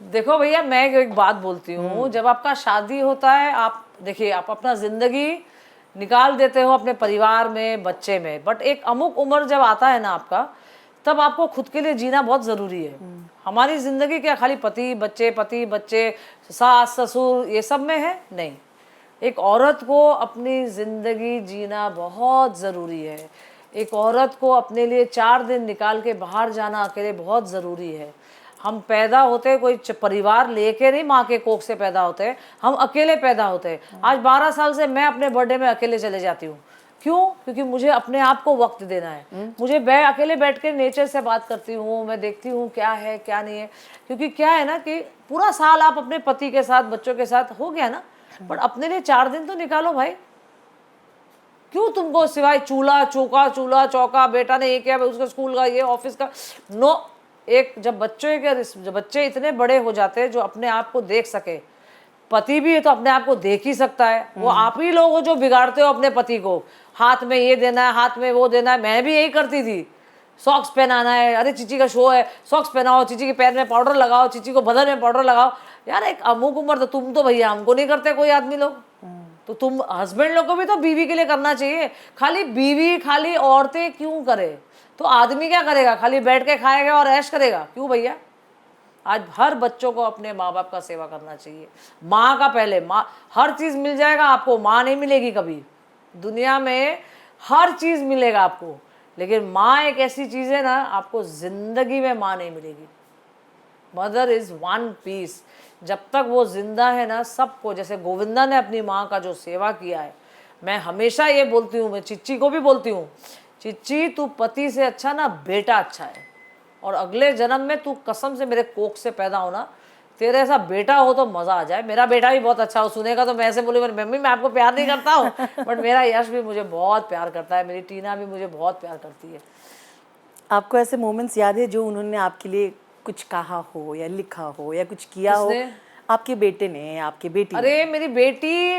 देखो भैया, मैं एक बात बोलती हूँ, जब आपका शादी होता है, आप देखिए, आप अपना जिंदगी निकाल देते हो अपने परिवार में, बच्चे में, बट एक अमुक उम्र जब आता है ना आपका, तब आपको खुद के लिए जीना बहुत ज़रूरी है। हमारी ज़िंदगी क्या खाली पति बच्चे सास ससुर ये सब में है? नहीं। एक औरत को अपनी ज़िंदगी जीना बहुत ज़रूरी है। एक औरत को अपने लिए 4 दिन निकाल के बाहर जाना अकेले बहुत ज़रूरी है। हम पैदा होते कोई परिवार लेके नहीं, माँ के कोख से पैदा होते, हम अकेले पैदा होते। आज 12 साल से मैं अपने बर्थडे में अकेले चले जाती हूँ। क्यों? क्योंकि मुझे अपने आप को वक्त देना है। मुझे अकेले बैठ के नेचर से बात करती हूँ, मैं देखती हूँ क्या है क्या नहीं है। क्योंकि क्या है ना कि पूरा साल आप अपने पति के साथ, बच्चों के साथ हो गया ना, पर अपने लिए 4 दिन तो निकालो भाई। क्यों तुमको सिवाय चूल्हा चौका, बेटा ने ये किया, उसका स्कूल का, ये ऑफिस का, नो। एक जब बच्चे इतने बड़े हो जाते हैं जो अपने आप को देख सके, पति भी है तो अपने आप को देख ही सकता है। वो आप ही लोग हो जो बिगाड़ते हो अपने पति को, हाथ में ये देना है, हाथ में वो देना है। मैं भी यही करती थी, सॉक्स पहनाना है, अरे चीची का शो है, सॉक्स पहनाओ, चीची के पैर में पाउडर लगाओ, चीची को बदन में पाउडर लगाओ। यार एक अमुक उम्र, तो तुम तो भैया हमको नहीं करते कोई आदमी लोग, तो तुम हस्बैंड लोग को भी तो बीवी के लिए करना चाहिए। खाली बीवी, खाली औरतें क्यों करे? तो आदमी क्या करेगा? खाली बैठ के खाएगा और ऐश करेगा? क्यों भैया? आज हर बच्चों को अपने माँ बाप का सेवा करना चाहिए। माँ का पहले, माँ, हर चीज़ मिल जाएगा आपको, माँ नहीं मिलेगी कभी दुनिया में। हर चीज़ मिलेगा आपको, लेकिन माँ एक ऐसी चीज़ है ना, आपको ज़िंदगी में माँ नहीं मिलेगी। Mother is one piece. जब तक वो जिंदा है ना, सबको, जैसे गोविंदा ने अपनी माँ का जो सेवा किया है, मैं हमेशा ये बोलती हूँ, मैं चिच्ची को भी बोलती हूँ, चिच्ची तू पति से अच्छा ना बेटा अच्छा है, और अगले जन्म में तू कसम से मेरे कोख से पैदा होना, तेरे ऐसा बेटा हो तो मज़ा आ जाए। मेरा बेटा भी बहुत अच्छा हो, सुनेगा तो मैं ऐसे बोलूँ, मेरी मम्मी मैं आपको प्यार नहीं करता हूँ, बट मेरा यश भी मुझे बहुत प्यार करता है, मेरी टीना भी मुझे बहुत प्यार करती है। आपको ऐसे मोमेंट्स याद है जो उन्होंने आपके लिए कुछ कहा हो या लिखा हो या कुछ किया हो? आपके बेटे ने, आपकी बेटी? अरे मेरी बेटी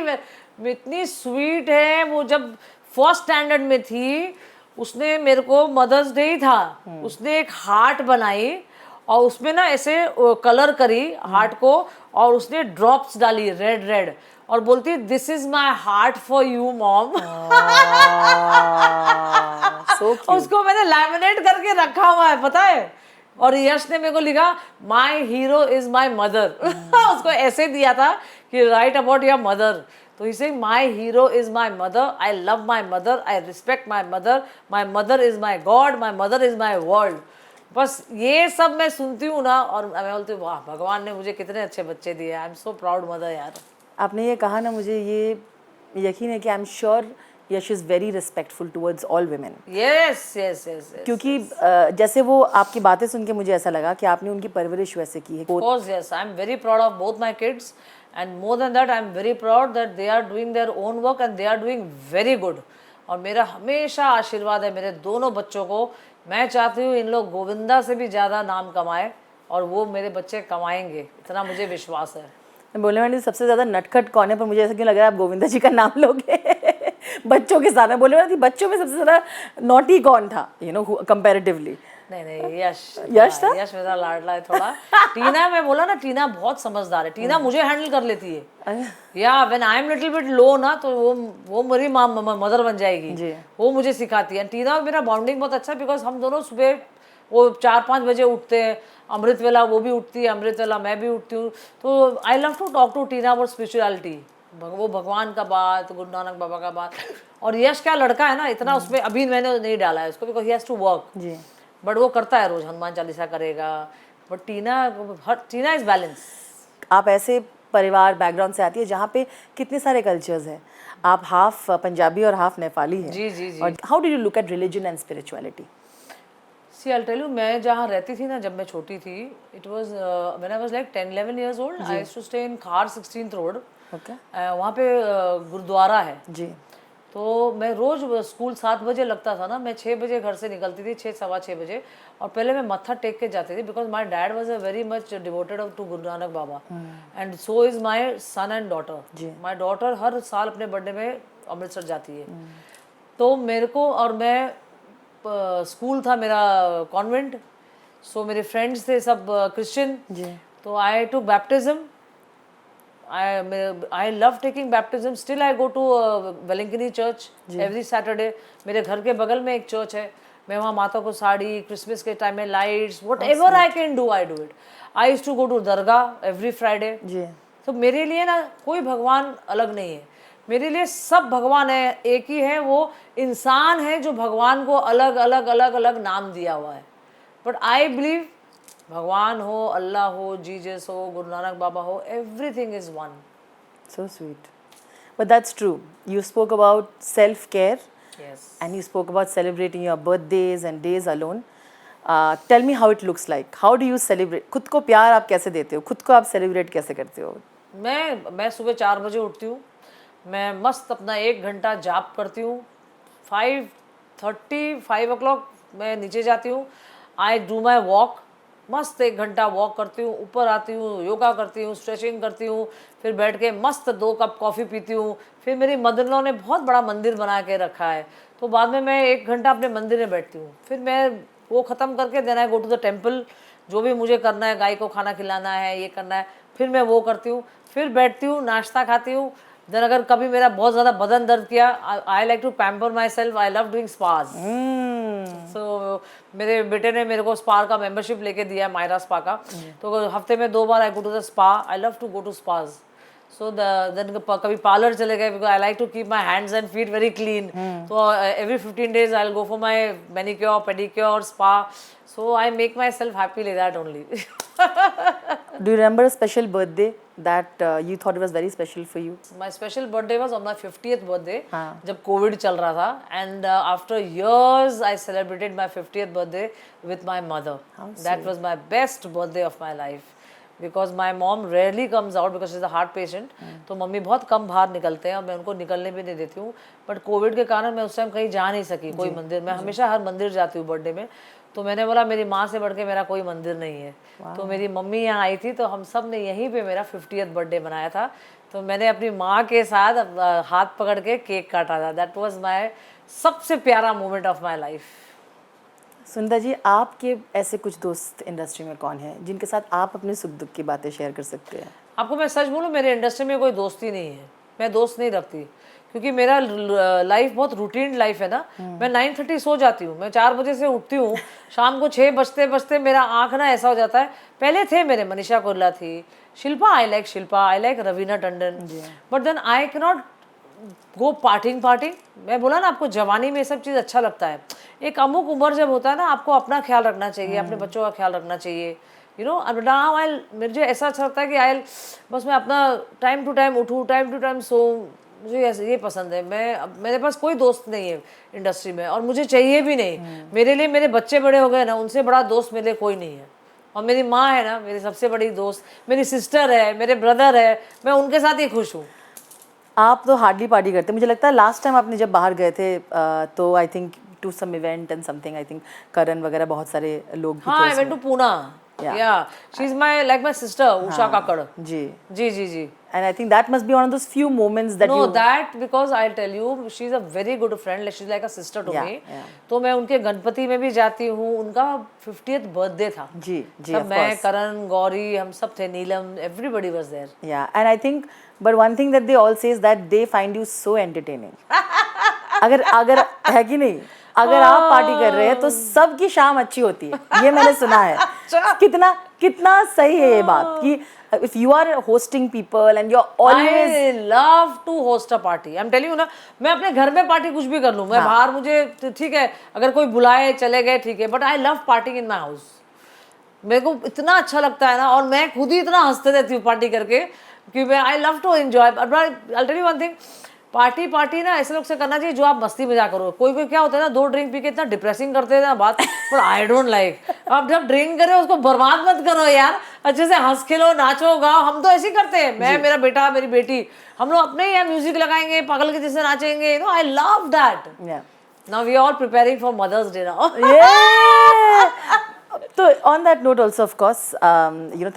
इतनी स्वीट है। वो जब फर्स्ट स्टैंडर्ड में थी, उसने मेरे को, मदर्स डे ही था, उसने एक हार्ट बनाई और उसमें ना ऐसे कलर करी हार्ट को, और उसने ड्रॉप्स डाली रेड रेड, और बोलती this is my heart for you mom. उसको मैंने लैमिनेट करके रखा हुआ है, पता है। और यश ने मेरे को लिखा माई हीरो इज माई मदर। उसको ऐसे दिया था कि राइट अबाउट योर मदर, तो इसे my hero is my mother, I love my mother, I respect my mother is my God, my mother is my world. बस ये सब मैं सुनती हूँ ना, और मैं बोलती हूँ वाह, भगवान ने मुझे कितने अच्छे बच्चे दिए, I am so proud mother यार। आपने ये कहा ना, मुझे ये यकीन है कि I am sure Yash is very respectful towards all women. Yes yes yes. क्योंकि जैसे वो आपकी बातें सुन के मुझे ऐसा लगा कि आपने उनकी परवरिश वैसे की है। Of course, yes, I am very proud of both my kids, and more than that, I am very proud that they are doing their own work and they are doing very good. और मेरा हमेशा आशीर्वाद है मेरे दोनों बच्चों को। मैं चाहती हूँ इन लोग गोविंदा से भी ज़्यादा नाम कमाए, और वो मेरे बच्चे कमाएंगे, इतना मुझे विश्वास है। मैं बोलने वाली सबसे ज़्यादा नटखट कौन है, पर मुझे ऐसा क्यों लग रहा है आप गोविंदा जी का नाम लोगे। बच्चों के साथ मैं बोलने वाली थी, बच्चों में सबसे ज़्यादा नॉटी कौन था, यू नो, कंपैरेटिवली? नहीं, यश था? यश मेरा लाडला है थोड़ा। टीना, मैं बोला ना, टीना बहुत समझदार है, टीना मुझे हैंडल कर लेती है। या when I am little bit लो ना, तो वो मेरी मदर बन जाएगी, वो मुझे सिखाती है। टीना और मेरा बॉन्डिंग बहुत अच्छा है, बिकॉज हम दोनों सुबह वो 4-5 बजे उठते हैं, अमृत वेला वो भी उठती है, अमृत वेला मैं भी उठती हूँ। तो I love to talk to Tina about spirituality, वो भगवान का बात, गुरु नानक बाबा का बात। और यश क्या लड़का है ना, इतना उसमें अभी मैंने नहीं डाला है उसको, because he has to work, but वो करता है, रोज हनुमान चालीसा करेगा। But Tina is balance. आप ऐसे परिवार बैकग्राउंड से आती है जहाँ पे कितने सारे कल्चर्स हैं, आप हाफ पंजाबी और हाफ नेपाली हैं। जी जी जी। और how do you look at religion and spirituality? See I tell you, मैं जहाँ रहती थी ना जब मैं छोटी थी, it was when I was like 10-11 years old, I used to stay in Khar 16th road. वहाँ पे गुरुद्वारा है जी। तो मैं रोज स्कूल 7 बजे लगता था ना, मैं 6 बजे घर से निकलती थी, 6-6:15 बजे, और पहले मैं मत्था टेक के जाती थी, because my dad was a very much devoted to Guru Nanak Baba, and so is my son and daughter. My daughter हर साल अपने बर्थडे में अमृतसर जाती है। तो मेरे को, और मैं स्कूल था मेरा कॉन्वेंट, सो मेरे फ्रेंड्स थे सब क्रिश्चियन, तो I took baptism. I love taking baptism. Still I go to Velinkini church every Saturday. मेरे घर के बगल में एक चर्च है. मैं वहाँ माता को साड़ी, क्रिसमस के टाइम में lights, whatever I can do, I do it. I used to go to Dargah every Friday. जी. तो मेरे लिए ना कोई भगवान अलग नहीं है. मेरे लिए सब भगवान है, एक ही है. वो इंसान है जो भगवान को अलग अलग अलग अलग नाम दिया हुआ है. बट आई बिलीव भगवान हो, अल्लाह हो, जीसस हो, गुरु नानक बाबा हो, everything is one. So sweet. But that's true. You spoke about self-care Yes. and you spoke about celebrating your birthdays and days alone. Tell me how it looks like. How do you celebrate? खुद को प्यार आप कैसे देते हो? खुद को आप celebrate कैसे करते हो? मैं सुबह 4 बजे उठती हूँ. मैं मस्त अपना 1 घंटा जाप करती हूँ. 5:30 5 o'clock मैं नीचे जाती हूँ. I do my walk. मस्त 1 घंटा वॉक करती हूँ. ऊपर आती हूँ, योगा करती हूँ, स्ट्रेचिंग करती हूँ. फिर बैठ के मस्त 2 कप कॉफ़ी पीती हूँ. फिर मेरी मदर इन लॉ ने बहुत बड़ा मंदिर बना के रखा है, तो बाद में मैं 1 घंटा अपने मंदिर में बैठती हूँ. फिर मैं वो ख़त्म करके then I go to the temple. जो भी मुझे करना है, गाय को खाना खिलाना है, ये करना है, फिर मैं वो करती हूँ. फिर बैठती हूँ, नाश्ता खाती हूँ. देन अगर कभी मेरा बहुत ज़्यादा बदन दर्द किया, I like to pamper myself. I love doing spas. So मेरे बेटे ने मेरे को स्पा का मेंबरशिप लेके दिया है, मायरा स्पा का. तो हफ्ते में 2 बार I go to the spa. I love to go to spas. So then कभी पार्लर चले गए, because I like to keep my hands and feet very clean. तो every 15 days I will go for my manicure, pedicure, spa. So I make myself happy like that only. Do you remember a special birthday that you thought was very special for you? My special birthday was on my 50th birthday. हाँ. जब Covid चल रहा था. And after years I celebrated my 50th birthday with my mother. That was my best birthday of my life. Because my mom rarely comes out because she's a heart patient. तो mummy बहुत कम बाहर निकलते हैं और मैं उनको निकलने भी नहीं देती हूँ. बट कोविड के कारण मैं उस टाइम कहीं जा नहीं सकी कोई मंदिर. मैं हमेशा हर मंदिर जाती हूँ बर्थडे में. तो मैंने बोला मेरी माँ से बढ़ के मेरा कोई मंदिर नहीं है. तो मेरी मम्मी यहाँ आई थी, तो हम सब ने यहीं पे मेरा 50th बर्थडे मनाया था. तो मैंने अपनी माँ के साथ हाथ पकड़ के केक काटा था. दैट वाज माय सबसे प्यारा मोमेंट ऑफ माय लाइफ. सुंदर जी, आपके ऐसे कुछ दोस्त इंडस्ट्री में कौन है जिनके साथ आप अपने सुख दुख की बातें शेयर कर सकते हैं? आपको मैं सच बोलूँ, मेरे इंडस्ट्री में कोई दोस्त ही नहीं है. मैं दोस्त नहीं रखती, क्योंकि मेरा लाइफ बहुत रूटीन लाइफ है ना. मैं 9:30 सो जाती हूँ. मैं 4 बजे से उठती हूँ. शाम को 6 बजते बजते मेरा आँख ना ऐसा हो जाता है. पहले थे मेरे मनीषा कोइराला थी, Shilpa. I like Shilpa, I like Raveena Tandon. But then I can not go partying. मैं बोला ना आपको, जवानी में ये सब चीज़ अच्छा लगता है. एक अमुक उम्र जब होता है ना, आपको अपना ख्याल रखना चाहिए, अपने बच्चों का ख्याल रखना चाहिए. यू नो, नाउ आई, मुझे ऐसा अच्छा लगता है कि आई बस मैं अपना टाइम टू टाइम उठूँ, टाइम टू टाइम सो. मुझे ये पसंद है. मेरे पास कोई दोस्त नहीं है इंडस्ट्री में, और मुझे चाहिए भी नहीं. मेरे लिए मेरे बच्चे बड़े हो गए ना, उनसे बड़ा दोस्त मेरे लिए कोई नहीं है. और मेरी माँ है ना मेरी सबसे बड़ी दोस्त. मेरी सिस्टर है, मेरे ब्रदर है, मैं उनके साथ ही खुश हूँ. आप तो हार्डली पार्टी करते. मुझे लगता है लास्ट टाइम आपने जब बाहर गए थे तो I think to some event and something, I think Karan वगैरह बहुत सारे लोग भी थे. हाँ, I went to Poona. Yeah, she's my sister, Usha Kakad. जी. And I think that must be one of those few moments that No, that because I'll tell you, she's a very good friend. She's like a sister to me. तो मैं उनके गणपति में भी जाती हूँ. उनका 50th birthday था. जी. सब मैं, करण, गौरी, हम सब थे, नीलम, everybody was there. Yeah, and I think, but one thing that they all say is that they find you so entertaining. अगर है कि नहीं, अगर आप पार्टी कर रहे हैं तो सबकी शाम अच्छी होती है. ये मैंने सुना है. कितना सही है ये बात कि if you are hosting people and you're always. I love to host a party. I'm telling you ना, मैं अपने घर में पार्टी कुछ भी कर लूँ. मैं बाहर, मुझे ठीक है, अगर कोई बुलाए चले गए ठीक है, but I love partying in my house. मेरे को इतना अच्छा लगता है ना, और मैं खुद ही इतना हंसते रहती हूँ पार्टी करके, क्योंकि I love to enjoy. I'll tell you one thing, party ना ऐसे लोग से करना चाहिए जो आप मस्ती मजाक करो. कोई क्या होता है ना, 2 ड्रिंक पी के इतना डिप्रेसिंग करते हैं ना बात. But I don't like. आप जब ड्रिंक करो उसको बर्बाद मत करो यार. अच्छे से हंस खेलो, नाचो, गाओ. हम तो ऐसे ही करते हैं. मैं, मेरा बेटा, मेरी बेटी, हम लोग अपने ही म्यूजिक लगाएंगे, पागल के जैसे नाचेंगे. You know, I love that. Now we are all preparing for Mother's Day now. तो on that note also, of course,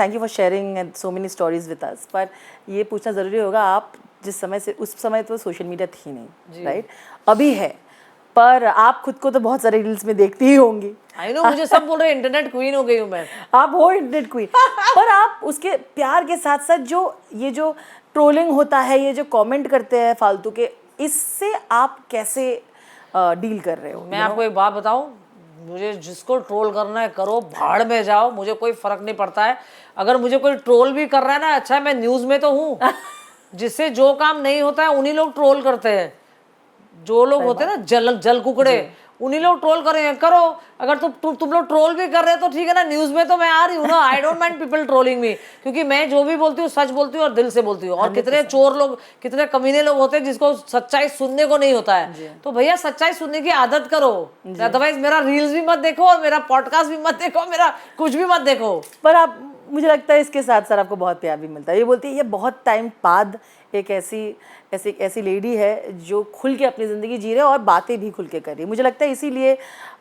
thank you for sharing and so many stories with us. पर ये पूछना ज़रूरी होगा, आप जिस समय से, उस समय तो सोशल मीडिया थी नहीं, राइट? अभी है, पर आप खुद को तो बहुत सारे रील्स में देखती ही होंगी। आई नो, मुझे सब बोल रहे इंटरनेट क्वीन हो गई हूँ मैं। आप हो इंटरनेट क्वीन। पर आप उसके प्यार के साथ साथ जो ट्रोलिंग होता है, ये जो कमेंट करते हैं फालतू के, इससे आप कैसे डील कर रहे हो? मैं आपको एक बात बताऊं, मुझे जिसको ट्रोल करना है करो, भाड़ में जाओ, मुझे कोई फर्क नहीं पड़ता है। अगर मुझे कोई ट्रोल भी कर रहा है ना, अच्छा है मैं न्यूज में तो हूँ। जिससे जो काम नहीं होता है उन्हीं लोग ट्रोल करते हैं। जो लोग होते हैं ना जल कुकड़े, उन्हीं लोग ट्रोल करो। अगर तुम लोग ट्रोल भी कर रहे हो तो ठीक है ना, न्यूज में तो मैं आ रही हूँ ना। I don't mind people trolling me, क्योंकि मैं जो भी बोलती हूँ सच बोलती हूँ और दिल से बोलती हूँ। और कितने चोर लोग, कितने कमीने लोग होते हैं जिसको सच्चाई सुनने को नहीं होता है। तो भैया सच्चाई सुनने की आदत करो, अदरवाइज मेरा रील्स भी मत देखो और मेरा पॉडकास्ट भी मत देखो, मेरा कुछ भी मत देखो। पर आप, मुझे लगता है इसके साथ साथ आपको बहुत प्यार भी मिलता है। ये बोलती है ये बहुत टाइम बाद एक ऐसी लेडी है जो खुल के अपनी ज़िंदगी जी रहे है और बातें भी खुल के कर रही है। मुझे लगता है इसीलिए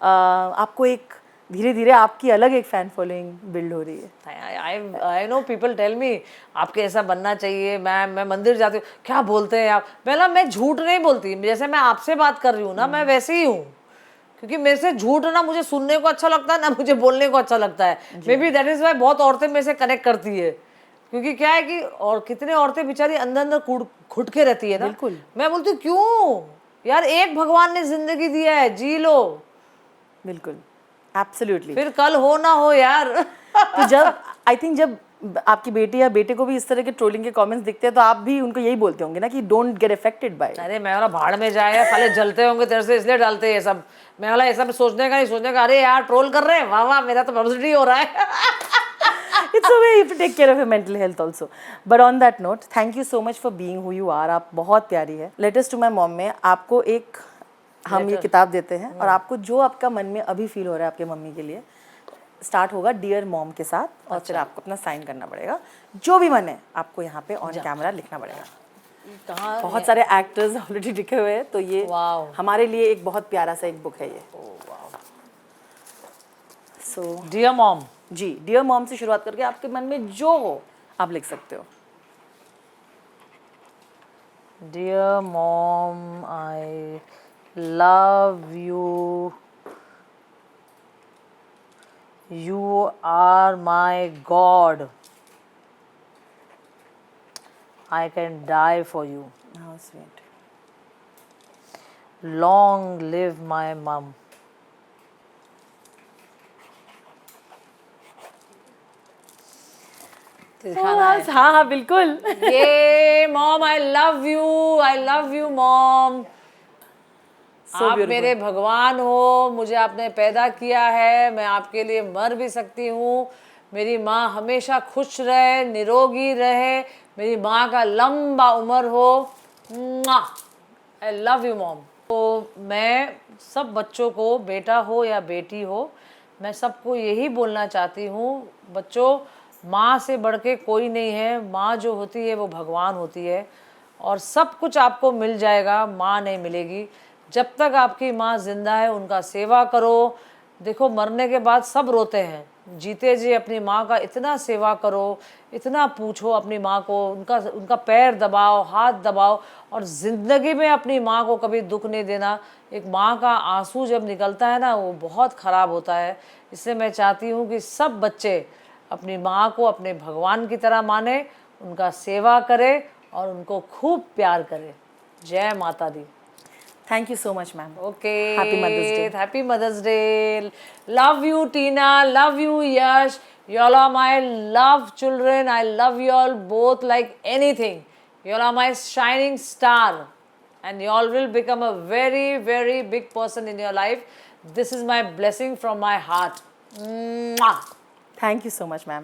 आपको एक धीरे धीरे आपकी अलग एक फ़ैन फॉलोइंग बिल्ड हो रही है। I know, people tell me आपके ऐसा बनना चाहिए। मैं मंदिर जाती हूँ, क्या बोलते हैं आप। पहला मैं झूठ नहीं बोलती, जैसे मैं आपसे बात कर रही हूँ ना, मैं वैसे ही हूँ। क्योंकि मेरे से झूठ ना मुझे सुनने को अच्छा लगता है ना मुझे बोलने को अच्छा लगता है। Maybe that is why बहुत औरतें मेरे से कनेक्ट करती है। क्योंकि क्या है कि और कितने औरतें बेचारी अंदर अंदर घुट के रहती है ना। बिल्कुल। मैं बोलती हूँ क्यों यार, एक भगवान ने जिंदगी दिया है, जी लो। बिल्कुल, एब्सोल्युटली। फिर कल हो ना हो यार। तो जब आपकी बेटी या बेटे को भी इस तरह के ट्रोलिंग के कमेंट्स दिखते हैं तो आप भी उनको यही बोलते होंगे ना कि डोंट गेट अफेक्टेड बाय। अरे मैं वाला भाड़ में जाए, साले जलते होंगे तेरे से इसलिए डालते हैं ये सब। मैं वाला ऐसा सोचने का नहीं, सोचने का अरे यार ट्रोल कर रहे हैं, वाह वाह मेरा तो पब्लिसिटी हो रहा है। It's a way you have to take care of your mental health also. But on that note, thank you so much for being who you are. आप बहुत प्यारी है। Letters to my mom में आपको एक हम ये किताब देते हैं और आपको जो आपका मन में अभी फील हो रहा है आपके मम्मी के लिए, स्टार्ट होगा डियर मॉम के साथ और फिर आपको अपना साइन करना पड़ेगा। जो भी मन है आपको यहाँ पे ऑन कैमरा लिखना पड़ेगा। कहाँ बहुत सारे एक्टर्स ऑलरेडी लिखे हुए हैं, तो ये हमारे लिए एक बहुत प्यारा सा एक बुक है ये। सो डियर मॉम, जी, डियर मॉम से शुरुआत करके आपके मन में जो हो आप लिख सकते हो। Dear mom, I love you, you are my God, I can die for you, How sweet. long live my mom. हाँ हाँ बिल्कुल। ये mom, I love you mom. आप मेरे भगवान हो, मुझे आपने पैदा किया है, मैं आपके लिए मर भी सकती हूँ। मेरी माँ हमेशा खुश रहे, निरोगी रहे, मेरी माँ का लंबा उम्र हो। आई लव यू मॉम। तो मैं सब बच्चों को, बेटा हो या बेटी हो, मैं सबको यही बोलना चाहती हूँ, बच्चों माँ से बढ़ के कोई नहीं है। माँ जो होती है वो भगवान होती है और सब कुछ आपको मिल जाएगा, माँ नहीं मिलेगी। जब तक आपकी माँ जिंदा है उनका सेवा करो। देखो मरने के बाद सब रोते हैं, जीते जी अपनी माँ का इतना सेवा करो, इतना पूछो अपनी माँ को, उनका पैर दबाओ, हाथ दबाओ और ज़िंदगी में अपनी माँ को कभी दुख नहीं देना। एक माँ का आंसू जब निकलता है ना वो बहुत ख़राब होता है। इसलिए मैं चाहती हूँ कि सब बच्चे अपनी माँ को अपने भगवान की तरह माने, उनका सेवा करे और उनको खूब प्यार करे। जय माता दी। Thank you so much, ma'am. Okay. Happy Mother's Day. Happy Mother's Day. Love you, Tina. Love you, Yash. Y'all are my love children. I love y'all both like anything. Y'all are my shining star. And y'all will become a very, very big person in your life. This is my blessing from my heart. Mwah. Thank you so much, ma'am.